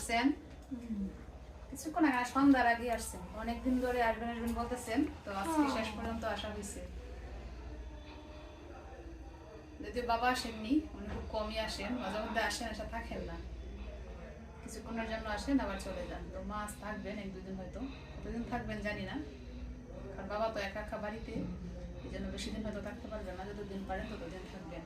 আসছেন কিছুক্ষণ আগে, সন্ধ্যার আগে আসছেন। অনেকদিন ধরে আসবেন আসবেন বলতেছেন, তো আজকে শেষ পর্যন্ত আসা হয়েছে। যদিও বাবা আসেননি, উনি খুব কমই আসেন, মাঝে মধ্যে আসেন, আসা থাকেন না, কিছুক্ষণের জন্য আসেন আবার চলে যান। তো মা আজ থাকবেন 1-2 দিন, হয়তো কতদিন থাকবেন জানি না, কারণ বাবা তো একা একা বাড়িতে, এই জন্য বেশি দিন হয়তো থাকতে পারবেন না। যতদিন পারেন ততদিন থাকবেন।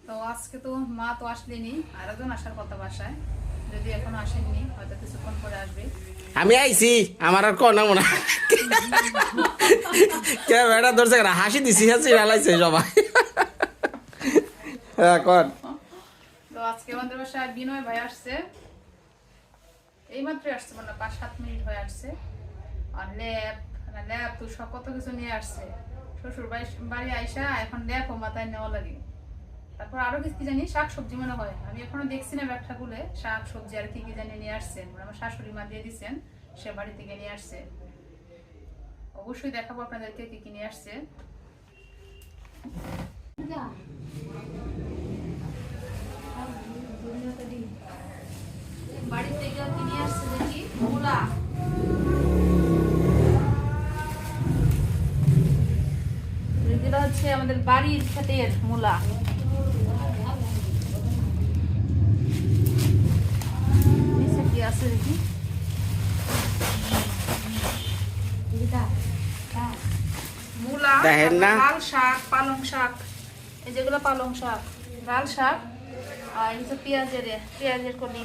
তো আজকে তো মা তো আসলেনি, আর একজন আসার কথা বাসায়, যদি এখনো আসেননি, হয়তো কিছুক্ষণ পরে আসবে। আমি আইছি, আমার আর কোন মনে কে বেটা ধরছে হাসি দিছি, হাসি ফেলাইছে সবাই। হ্যাঁ কর। তো আজকে আমাদের বাসায় বিনয় ভাই আসছে, এইমাত্র আসছে, মানে 5-7 মিনিট হয়ে আসছে। আর ল্যাব তো সব কত কিছু নিয়ে আসছে, শ্বশুর বাড়ি আইসা এখন ল্যাবও মাথায় নেওয়া লাগে। তারপর আরো কিছু জানি, শাক সবজি মনে হয়, আমি এখনো দেখছি না ব্যাগটা খুলে, শাক সবজি আর কি কি জানি নিয়ে আসছেন, মানে আমার শাশুড়ি মা দিয়ে দিচ্ছেন, সে বাড়ি থেকে নিয়ে আসছে। অবশ্যই দেখাবো আপনাদেরকে কি কি নিয়ে আসছে। বাড়ি থেকে কি নিয়ে আসছে দেখি, মূলা। এগুলো হচ্ছে আমাদের বাড়ির ক্ষেতের মূলা। নিচে কি আছে দেখি, মূলা, দেখেন না? লাল শাক, পালং শাক, এই যেগুলো পালং শাক, লাল শাক, আর এই যে পেঁয়াজের কলি।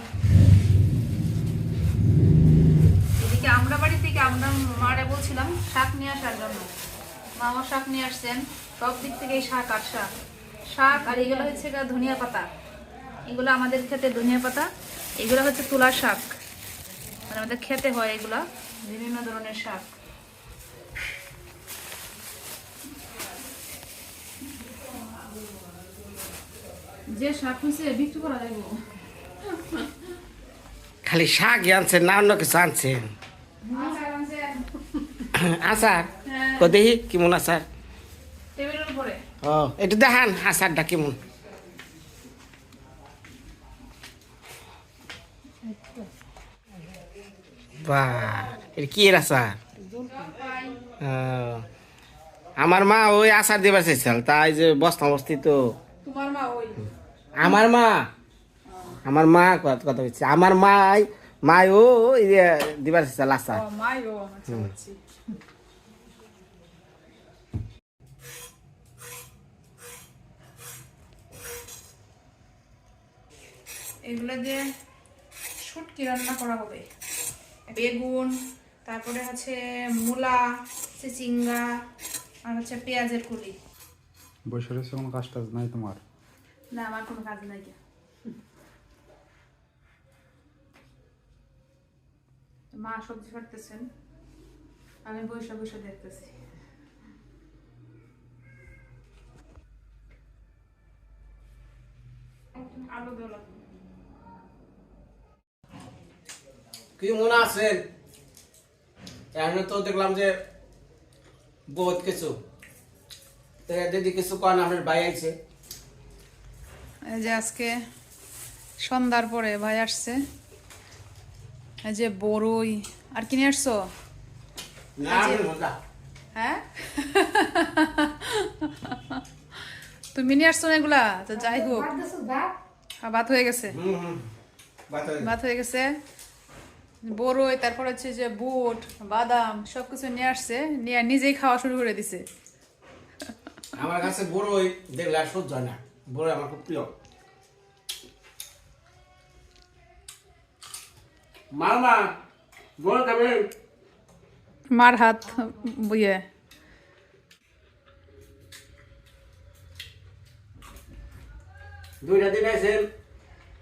এদিকে আমরা বাড়ি থেকে আমরা মারে বলছিলাম শাক নিয়ে আসার জন্য, মামা শাক নিয়ে আসছেন। সব দিক থেকে শাক আর শাক শাক। আর এগুলো হচ্ছে ধনিয়া পাতা, এগুলো আমাদের খেতে ধনিয়া পাতা। এগুলো হচ্ছে তুলা শাক, মানে আমাদের খেতে হয় এগুলা, বিভিন্ন ধরনের শাক। যে শাক হয়েছে বিক্রি করা যাবে। খালি শাক আনছেন না অন্য কিছু আনছেন? আচার কো দেখি কেমন আচার। টেবিলের উপরে ও একটু দেখান আচারটা কেমন। বাহ, এটা কি এর আচার? আমার মা ওই আচার দিবার চাইছিল, তাই যে বস্তা বস্তি তো। তোমার মা ওই আমার মা, আমার মা কথা বলছি, আমার মাই ও দিবার চাইছিল আচার। মাই ও আচ্ছা বুঝছি। এগুলো দিয়ে শুটকি রান্না করা হবে, বেগুন, তারপরে হচ্ছে মূলা, চিচিঙ্গা, আর হচ্ছে পেঁয়াজের কুলি। বসে রয়েছে, কোনো কাজ টাজ নাই তোমার? না, আমার কোনো কাজ নাই। মা সবজি কাটতেছেন, আমি বসে বসে দেখতেছি। আলু দোলা কি মনে আছেন? এখন তো দেখলাম যে বহুত কিছু, দিদি কিছু কন আপনার ভাই আইছে। এই যে আজকে সন্ধ্যার পরে ভাই আসছে, এই যে বড়ই। আর কিনে আসছো? না আপনার মজা। হ্যাঁ তুমি নিয়ে আসছো না এগুলা? তো যাই হোক, ভাত হয়ে গেছে, ভাত হয়ে গেছে। বড়ই, তারপর হচ্ছে যে বুট, বাদাম সবকিছু নিয়ে আসছে, নিয়ে নিজেই খাওয়া শুরু করে দিছে। আমার কাছে বড়ই দেখলে আর সহ্য হয় না, বড়ই আমার খুব প্রিয়। মামা বড় খাবে? মার হাত বইয়ে দুইটা দিন আছেন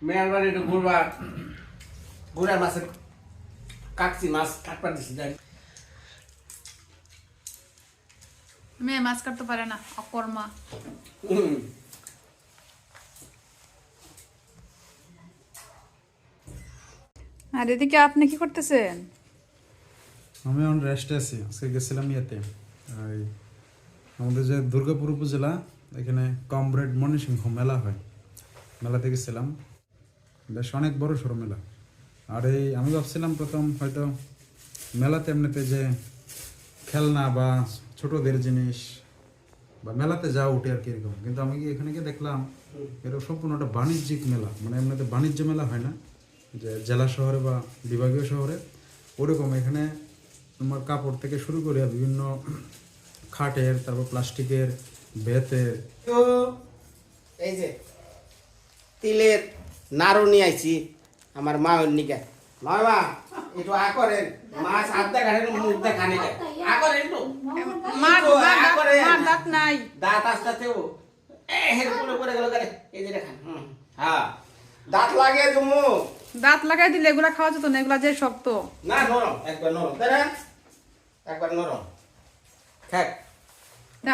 মেয়ের বাড়ি একটু ঘুরবা, ঘুরে মাছের কাকছি মাছ কাটবার দিছি যাই। মেয়ে মাছ কাটতে পারে না, অকর্মা। আর এদিকে আপনি কি করতেছেন? আমি এখন রেস্টে আছি। আজকে গেছিলাম ইয়েতে, ওই আমাদের যে দুর্গাপুর উপজেলা, এখানে কমরেড মণিসিংহ মেলা হয়, মেলাতে গেছিলাম। বেশ অনেক বড় সড়ো মেলা। আর এই আমি ভাবছিলাম প্রথম হয়তো মেলাতে এমনিতে যে খেলনা বা ছোটদের জিনিস বা মেলাতে যা উঠে আর কি এরকম, কিন্তু আমি এখানে গিয়ে দেখলাম এটা সম্পূর্ণ একটা বাণিজ্যিক মেলা, মানে এমনিতে বাণিজ্য মেলা হয় না যে জেলা শহরে বা বিভাগীয় শহরে, ওরকম এখানে তোমার কাপড় থেকে শুরু করে বিভিন্ন খাটের, তারপর প্লাস্টিকের, বেতের। তো এই যে তিলের নাড়ু নিয়ে আইছি আমার মা নিকে। নয় মা একটু আ করেন, মাছ হাত দেখান, মুখ দেখান, আ করেন একটু। দাঁত নাই। দাঁত আস্তে আস্তে পড়ে গেল করে, এই যে দেখান। হ্যাঁ দাঁত লাগিয়ে তুমি। দাঁত লাগাই দিলে এগুলা খাওয়া যেত না, এগুলা যে শক্ত। না নরম, একবার নরম, তাই না? একবার নরম খাক।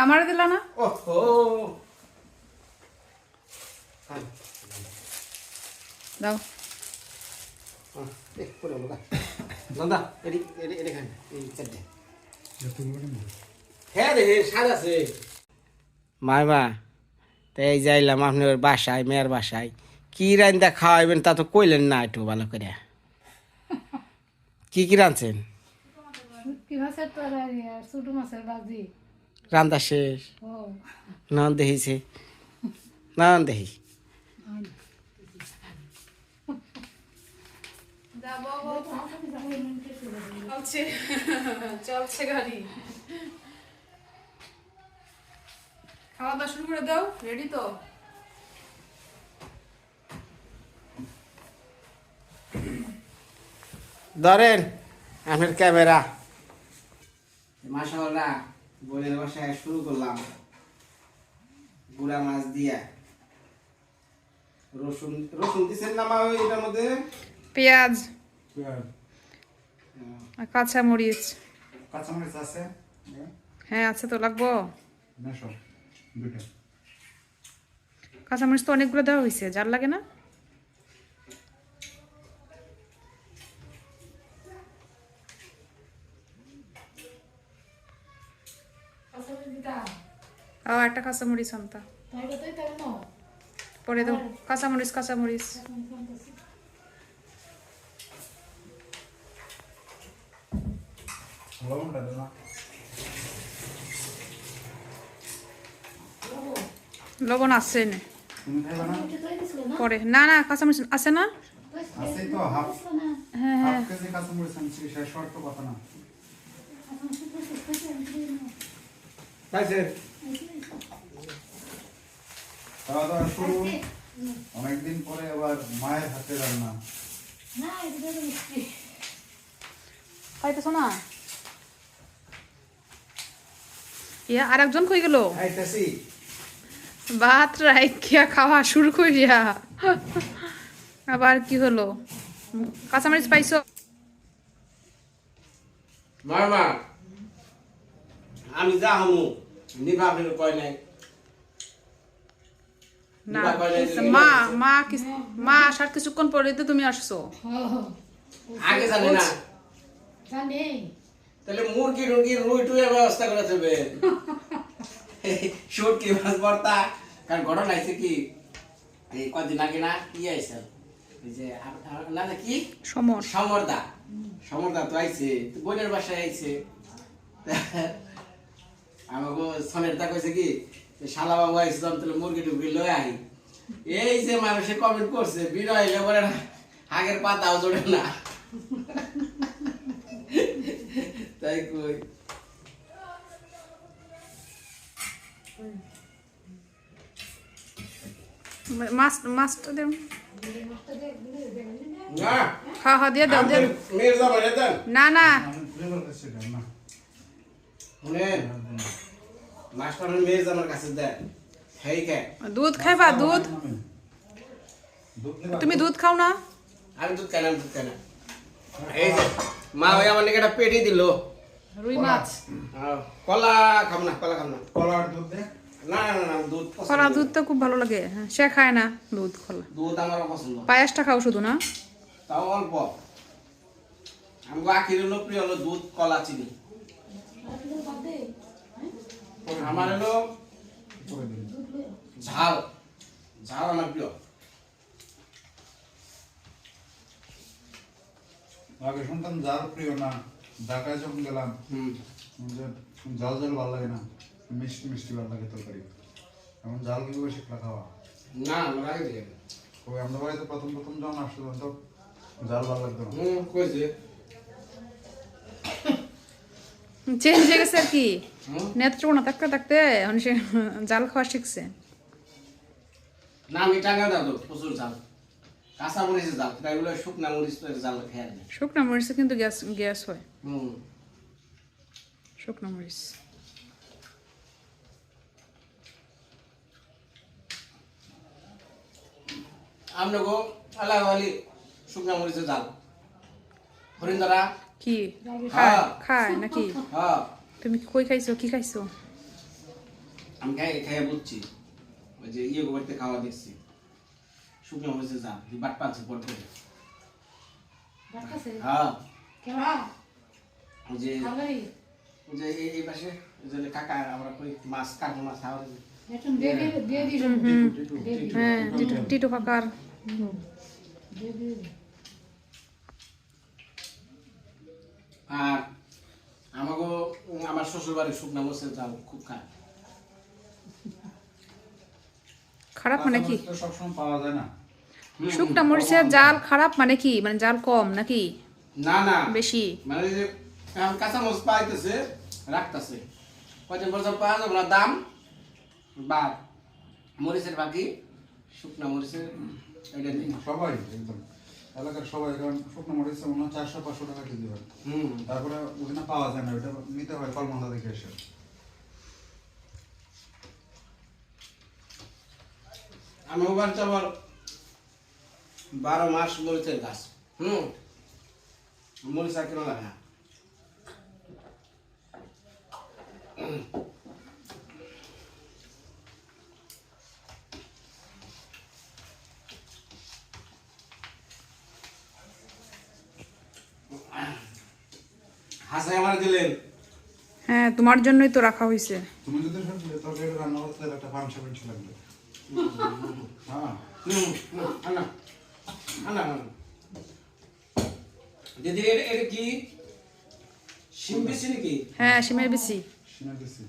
আমারে দিলা না? ওহো দাও। মাইমা তাই যাইলাম আপনার বাসায়, মেয়ের বাসায়, কি রান্দা খাওয়াইবেন তা তো কইলেন না একটু ভালো করে। কি কি রাঁধছেন? রান্দা শেষ? নান দেখিছে, নান দেখি। চলছে গাড়ি। খাওয়া দাওয়া শুরু করে দাও। রেডি তো? ধরেন আপনার ক্যামেরা। মাশাআল্লাহ বোনের বাসায় শুরু করলাম গুড়া মাছ দিয়া। রসুন রসুন দিছেন না মা এটার মধ্যে? পেঁয়াজ আর কাঁচা মরিচ। কাঁচামরিচ আছে? হ্যাঁ আছে তো, লাগবো। নেশো দুইটা। কাঁচামরিচ তো অনেকগুলো দেওয়া হয়েছে, যার লাগে না? একটা কাঁচামরিচ আনতা পরে দাও। কাঁচামরিচ কাঁচামরিচ লবণটা দে না। লবণ আছে না তুমি খাইবা না? পরে? না না কাঁচামরিচ আছে না? আছে তো, হাফ হ্যাঁ হ্যাঁ কেজি কাঁচামরিচ আনছি, সে শর্ত কথা না। খাওয়া দাওয়া শুরু অনেকদিন পরে, আবার মায়ের হাতে রান্না। খাইতেছো না? ইয়া আর একজন কই গেল? খাইতেছি। ভাত রাইখিয়া খাওয়া শুরু করিয়া আবার কি হলো? কাঁচামরিচ পাইছো? মামা আমি যা হমু নিভা আপনার কয় নাই। না মা মা মা আসার কিছুক্ষণ পরে তো তুমি আসছো। আগে জানি না তাহলে মুরগি টুরগি রুই টুইয়ের ব্যবস্থা করে দেবে। শুটকি মাছ ভর্তা। কারণ ঘটনা আছে কি, এই কদিন আগে না কি আইছে, এই যে না না কি সমরদা, সমরদা তো আইছে, বোনের বাসায় আইছে। আমাকে সনের দা কইছে কি শালা বাবু আইছে, তাহলে মুরগি টুরগি লয়ে আই। এই যে মানুষে কমেন্ট করছে বিনয় হইলে বলে না আগের পাতাও জোড়ে না। তাই কই মাছটা দেও। না হ্যাঁ হ্যাঁ দিয়ে দাও দিয়ে। মির্জা বলে দেন না না শুনেন, মাস্টার মির্জার কাছে দেন। হেই কে দুধ খাইবা? দুধ তুমি দুধ খাও না? আমি দুধ খাই না, দুধ খাই না। এই যে মা ওই আমার নাকি একটা পেটি দিল রুই মাছ। কলা খাব না, কলা খাব না। কলার দুধ দে। না না না দুধ পছন্দ খোলা না। দুধ তো খুব ভালো লাগে। হ্যাঁ, সে খায় না দুধ খোলা। দুধ আমার পছন্দ। পায়েসটা খাও শুধু না? তাও অল্প। আমগো আখির হলো প্রিয় হলো দুধ, কলা, চিনি। আমার হলো ঝাল, ঝাল আমার প্রিয়। আগে শুনতাম জাল প্রিয় না, ঢাকায় যখন গেলাম হুম যে জাল জাল ভালো লাগে না, মিষ্টি মিষ্টি ভালো লাগে তরকারি। এখন জাল কিভাবে শিখলা খাওয়া? না আমার আগে থেকে ওই আমরা বাড়িতে প্রথম প্রথম যখন আসতো তখন তো জাল ভালো লাগতো না। কইছে চেঞ্জ হয়ে গেছে আর কি, হুম? নেত্রকোনা থাকতে থাকতে এখন সে জাল খাওয়া শিখছে। না আমি টাকা দাও তো প্রচুর জাল, কাঁচা মরিচের জাল, তাই বলে শুকনা মরিচ তো এর জাল খেয়ে নেই। শুকনো মরিচে কিন্তু গ্যাস গ্যাস হয়, হুম শুকনো মরিচ। আমরা গো আলাগালি শুকনা মরিচের জাল হরিন্দরা। কি হ্যাঁ। খায় নাকি? হ্যাঁ তুমি কই খাইছো, কি খাইছো? আমি খাই বুঝছি, ওই যে ইয়ে গোবাড়িতে খাওয়া দেখছি শুকনো মরিচের জাল বাট পাচ্ছে পর করে। হ্যাঁ ওই যে এই পাশে ওই যে কাকা আমরা কই মাছ কাকু মাছ খাওয়া হ্যাঁ টিটু কাকার। আর আমাকে আমার শ্বশুর বাড়ির শুকনা মরিচের জাল খুব খায়। খারাপ মানে কি? তো সবসময় পাওয়া যায় না। শুকনা মরিচের জাল খারাপ মানে কি? মানে জাল কম নাকি না না বেশি? মানে যে এখন কাঁচা মরিচ পাইতেছে রাখতেছে, কয়দিন পর পাওয়া যাবে না দাম বা মরিচের বাকি শুকনা মরিচের এটা নেই। সবাই একদম এলাকার সবাই, কারণ শুকনো মরিচ মনে হয় 400-500 টাকা কেজি হয়। হুম তারপরে ওখানে পাওয়া যায় না, ওটা নিতে হয় কলমন্দা থেকে এসে। আমি ওবার আবার 12 মাস মরিচের গাছ। মরিচ আর কেন লাগে না। হাসাই আমার দিলেন। হ্যাঁ তোমার জন্যই তো রাখা হয়েছে। তুমি যদি তরকারি রান্না করতে একটা পাঁচশো লাগবে। হ্যাঁ আনা আনা আনা দিদি এটা কি শিম বেশি নাকি? হ্যাঁ সিমের বেশি। শিমের বেশি,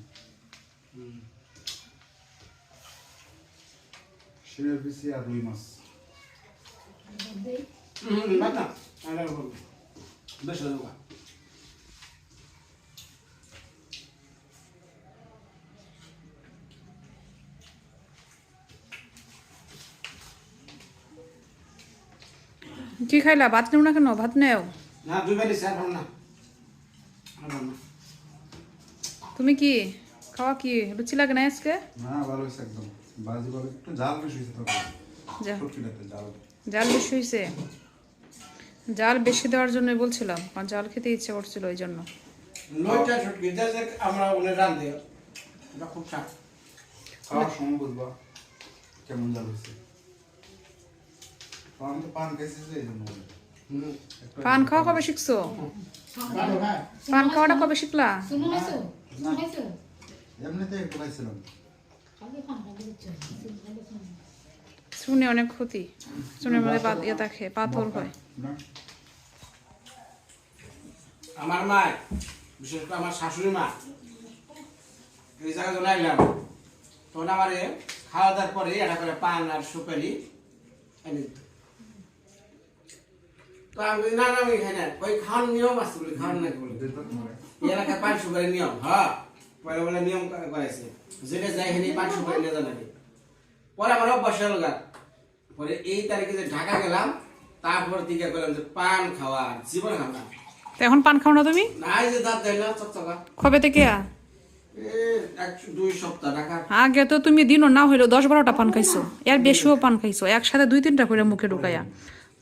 শিমের বেশি আর রুই মাছ। বাদ না আনা বেশ দেবো। কি খাইলা? ভাত নেও না কেন? ভাত নেও। না দুই বাড়ি স্যার না তুমি কি খাওয়া? কি রুচি লাগে না আজকে? না ভালো হয়েছে একদম, বাজি ভালো, একটু জাল বেশি হয়েছে তরকারি, যা সবজিটাতে জাল। জাল বেশি হয়েছে। জাল বেশি দেওয়ার জন্যই বলছিলাম, আর জাল খেতে ইচ্ছে করছিল ওই জন্য। নয়টা ছুটকি যে আমরা ওনে রান্ধে এটা খুব স্বাদ। খাওয়ার সময় বুঝবা কেমন জাল হয়েছে। তো আমি তো পান খাইছি যে এই জন্য বলি। পান খাওয়া কবে শিখছো? ভালো খায়। পান খাওয়াটা কবে শিখলা? না, এমনিতে একটু খাইছিলাম। শুনে অনেক ক্ষতি, শুনের মধ্যে ইয়ে থাকে, পাথর হয়। না, আমার মা বিশেষ করে আমার শাশুড়ি মা এই জায়গায় যখন আইলাম তখন আমার খাওয়া দাওয়ার পরে এটা করে পান আর সুপারি এনে দিত। তো আমি বলি, না না আমি খাই না, ওই খাওয়ার নিয়ম আছে বলে খাওয়ার নাকি বলে এই এলাকায় পান সুপারি নিয়ম। হ্যাঁ পরে বলে নিয়ম করাইছে, যেটা যাই এখানে পান সুপারি নিয়ে যান নাকি। পরে আমার অভ্যাস হলো গা। পরে এই তারিখে যে ঢাকা গেলাম তারপর দিকে করলাম যে পান খাওয়া জীবন খাওয়া। তো এখন পান খাও না তুমি? নাই যে দাঁত দেয় না চকচকা। কবে থেকে? 2 সপ্তাহ ঢাকা। আগে তো তুমি দিনও না হইলো 10-12টা পান খাইছো, এর বেশিও পান খাইছো, একসাথে 2-3টা করে মুখে ঢুকাইয়া।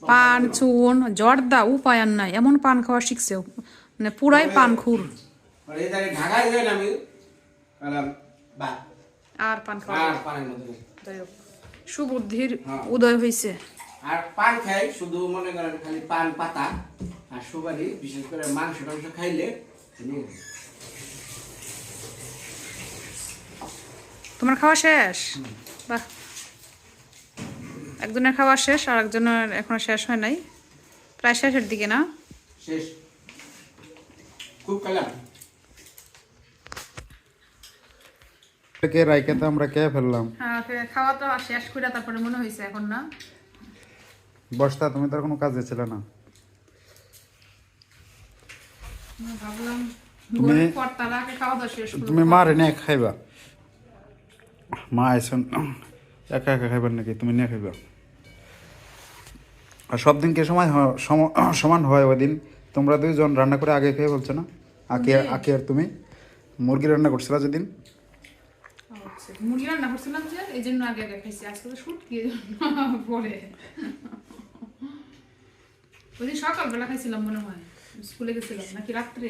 পান চুন জর্দা উপায়ান নাই, এমন পান খাওয়া শিখছে, মানে পুরাই পান খুর। পরে এই তারিখে ঢাকায় গেলাম আমি বললাম বা আর পান খাওয়া আর পানের মধ্যে নেই। যাই হোক, সুবুদ্ধির উদয় হয়েছে। আর পান খাই শুধু মনে করেন খালি পান পাতা আর সুপারি, বিশেষ করে মাংস টাংস খাইলে তোমার খাওয়া শেষ? বাহ, একজনের খাওয়া শেষ আর একজনের এখনো শেষ হয় নাই, প্রায় শেষের দিকে না? শেষ খুব খেলাম কে রাইকে তো আমরা কে ফেললাম। হ্যাঁ খাওয়া তো শেষ করে তারপরে মনে হয়েছে এখন না বস্তা তুমি তো আর কোনো কাজে ছিল না। ভাবলাম তুমি- গরুর পরতালাকে খাওয়া দাওয়া শেষ করবো। তুমি মারে নিয়ে খাইবা, মা আইসন একা একা খাইবার নাকি, তুমি নিয়ে খাইবা। আর সব দিন কি সময় সমান হয়? ওই দিন তোমরা দুইজন রান্না করে আগে খেয়ে বলছো না? আকি আর তুমি মুরগি রান্না করছিলা যেদিন। আচ্ছা, মুরগি রান্না করছিলাম যে এই জন্য আগে আগে খাইছি, আজকে তো শুট দিয়ে পরে ওই দিন সকালবেলা খাইছিলাম মনে হয়, স্কুলে গেছিলাম নাকি রাত্রে।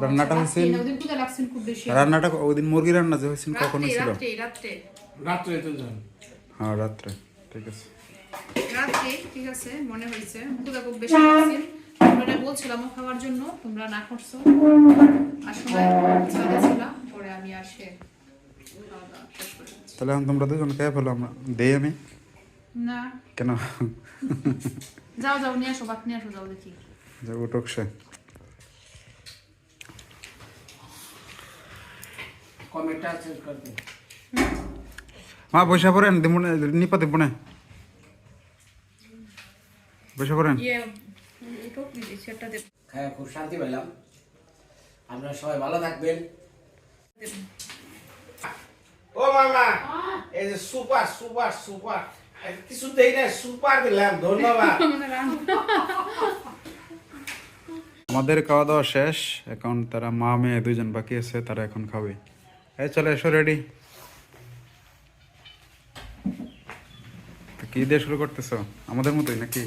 রান্নাটা হয়েছিল, ওদিন পূজা লাগছিল খুব বেশি। রান্নাটা ওই দিন মুরগি রান্না যে হয়েছিল কখন রাত্রে হয়েছিল? রাত্রে রাত্রে রাত্রে তো যান হ্যাঁ রাত্রে, ঠিক আছে। রাত্রে ঠিক আছে মনে হয়েছে, পূজা খুব বেশি লাগছিল। তোমরা বলছিলাম খাওয়ার জন্য, তোমরা না করছো। আর সময় ছাদে ছিলাম, পরে আমি আসে খাওয়া দাওয়া শেষ করে দিচ্ছি। তাহলে এখন তোমরা দুজন খেয়ে ফেলো, আমরা দেই আমি না কেন যাও যাও নিয়ে আসো, ভাত নিয়ে আসো, যাও দেখি। যাবো টকসে। কমেন্টটা চেক করতে মা পয়সা পড়েন নিপা দেবো না, পয়সা পড়েন। ইয়ে টপি দিছি একটা দেব। খায় খুব শান্তি পেলাম। আপনারা সবাই ভালো থাকবেন। ও মামা, এই যে সুপার সুপার সুপার, কিছু দেই না, সুপার দিলাম, ধন্যবাদ। আমাদের খাওয়া দাওয়া শেষ, এখন তারা মা মেয়ে দুজন বাকি আছে, তারা এখন খাবে। এই চলে এসো, রেডি। কি দিয়ে শুরু করতেছো? আমাদের মতোই নাকি?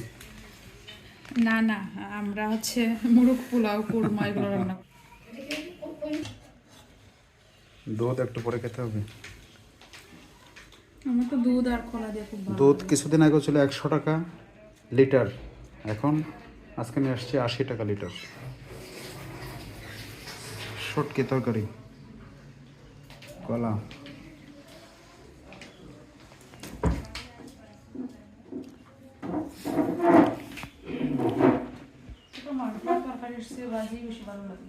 না না, আমরা হচ্ছে মুরগ পোলাও কুরমা এগুলো রান্না করি। দুধ একটু পরে খেতে হবে। আমার তো দুধ আর কলা দিয়ে খুব ভালো। দুধ কিছুদিন আগে ছিল 100 টাকা লিটার, এখন আজকে নিয়ে আসছে 80 টাকা লিটার। শটকি তরকারি, কলা। ছোট মাছ তরকারির চেয়ে ভাজি বেশি ভালো লাগে।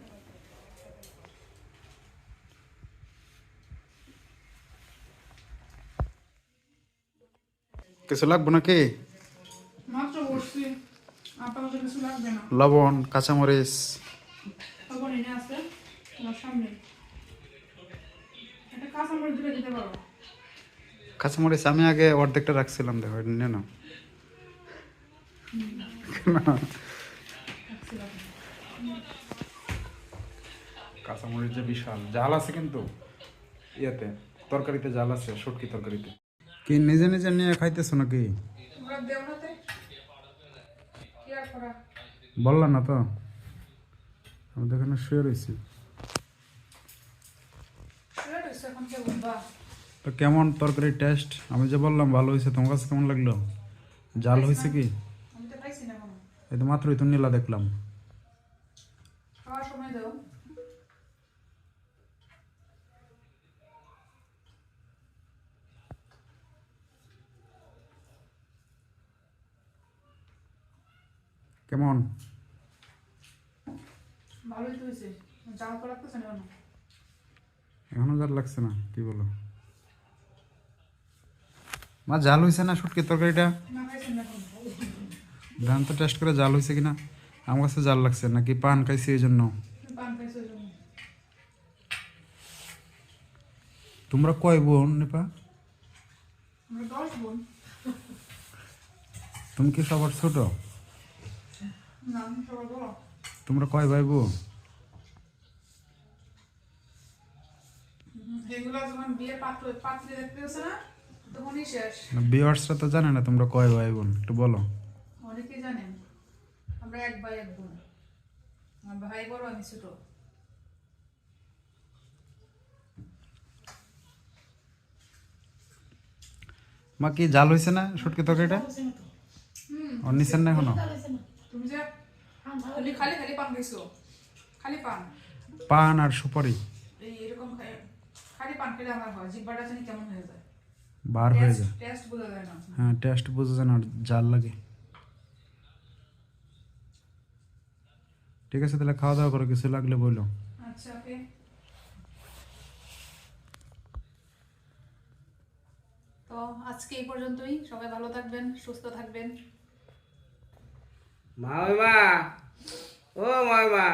কিছু লাগবে নাকি? মাত্র বসছি, আপাতত কিছু লাগবে না। লবণ, কাঁচামরিচ। তখন এনে আছে তোমার সামনে, একটা কাঁচামরিচ দিলে দিতে পারো। কাঁচামরিচ আমি আগে অর্ধেকটা রাখছিলাম, দেখো এটা নিয়ে নাও। কাঁচামরিচ যে বিশাল জাল আছে, কিন্তু ইয়েতে তরকারিতে জাল আছে, শুটকি তরকারিতে। কি নিজে নিজে নিয়ে খাইতেছো নাকি? তোমরা দেও না তে কি আর করা। বললাম না তো, আমি তো এখানে শুয়ে রয়েছি। শুয়ে রয়েছে, এখন কে উঠবা? তো কেমন তরকারির টেস্ট? আমি যে বললাম ভালো হয়েছে, তোমার কাছে কেমন লাগলো? জাল হয়েছে কি? আমি তো খাইছি না এখনো, এই তো মাত্রই তো নীলা দেখলাম। খাওয়ার সময় দাও। কেমন? ভালোই তো হয়েছে, জাল তো লাগতেছে না এখনো। এখনো জাল লাগছে না? কি বলো মা, জাল হয়েছে না শুটকির তরকারিটা? না খাইছি না এখন। ধান তো টেস্ট করে জাল হয়েছে কিনা। আমার কাছে জাল লাগছে, নাকি পান খাইছি এই জন্য? পান খাইছো এই জন্য। তোমরা কয় বোন নেপা? আমরা 10 বোন। তুমি কি সবার ছোট? না আমি সবার বড়। তোমরা কয় ভাই বোন? এগুলা যখন বিয়ের পাত্রী দেখতে গেছে না, তখনই শেষ। ভিউয়ার্সরা তো জানে না তোমরা কয় ভাই বোন, একটু বলো। অনেকেই জানেন আমরা এক ভাই এক বোন। আমার ভাই বড়, আমি ছোট। মা কি জাল হয়েছে না শুটকি তরকারিটা? আর নিছেন না এখনো? তুমি যে খালি খালি খালি পান খাইছো, খালি পান, পান আর সুপারি এই এরকম খালি পান খেলে আমার হয় জিহ্বাটা জানি কেমন হয়ে যায়, বার হয়ে যায়। টেস্ট বোঝা যায় না। হ্যাঁ, টেস্ট বোঝা যায় না, আর জাল লাগে। ঠিক আছে, তাহলে খাওয়া দাওয়া করো, কিছু লাগলে বলো। আচ্ছা ওকে। তো আজকে এই পর্যন্তই, সবাই ভালো থাকবেন, সুস্থ থাকবেন। মামা, ও মামা,